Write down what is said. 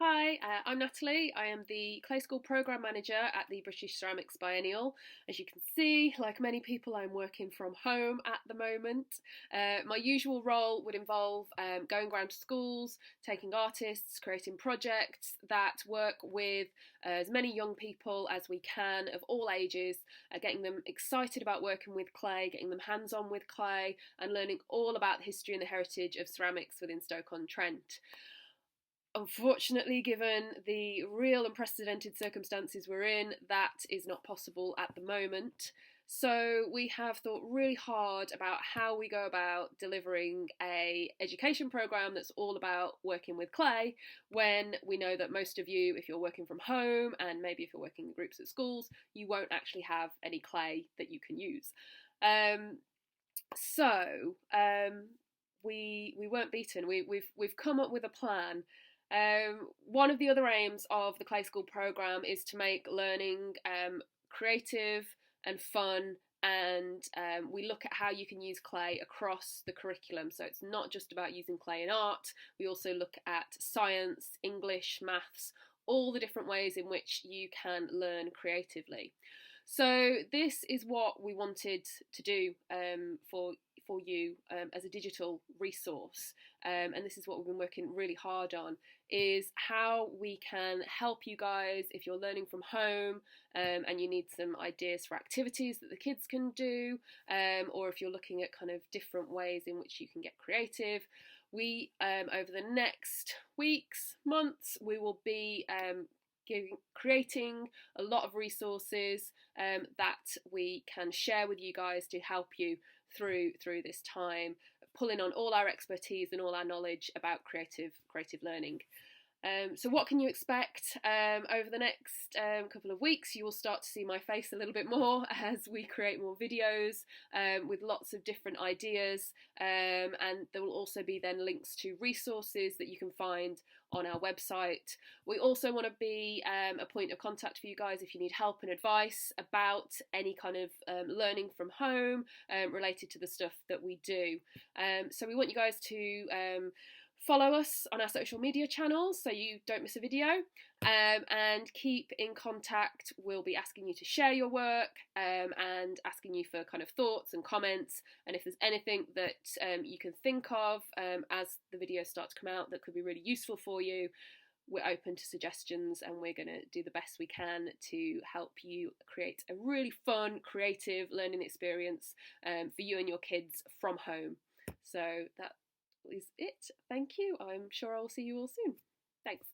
Hi, I'm Natalie. I am the Clay School Programme Manager at the British Ceramic Biennial. As you can see, like many people, I'm working from home at the moment. My usual role would involve going around to schools, taking artists, creating projects that work with as many young people as we can of all ages, getting them excited about working with clay, getting them hands-on with clay, and learning all about the history and the heritage of ceramics within Stoke-on-Trent. Unfortunately, given the real unprecedented circumstances we're in, that is not possible at the moment. So we have thought really hard about how we go about delivering a education program that's all about working with clay, when we know that most of you, if you're working from home and maybe if you're working in groups at schools, you won't actually have any clay that you can use. Um, so we weren't beaten. We've come up with a plan. One of the other aims of the Clay School programme is to make learning creative and fun, and we look at how you can use clay across the curriculum. So it's not just about using clay in art, we also look at science, English, maths, all the different ways in which you can learn creatively. So this is what we wanted to do for you as a digital resource, and this is what we've been working really hard on, is how we can help you guys if you're learning from home and you need some ideas for activities that the kids can do, or if you're looking at kind of different ways in which you can get creative. We over the next weeks, months, we will be creating a lot of resources that we can share with you guys to help you through this time, pulling on all our expertise and all our knowledge about creative learning. So what can you expect over the next couple of weeks? You will start to see my face a little bit more as we create more videos with lots of different ideas, and there will also be then links to resources that you can find on our website. We also want to be a point of contact for you guys if you need help and advice about any kind of learning from home related to the stuff that we do. So we want you guys to follow us on our social media channels so you don't miss a video, and keep in contact. We'll be asking you to share your work and asking you for kind of thoughts and comments, and if there's anything that you can think of as the videos start to come out that could be really useful for you, we're open to suggestions, and we're going to do the best we can to help you create a really fun, creative learning experience for you and your kids from home. So that is it. Thank you. I'm sure I'll see you all soon. Thanks.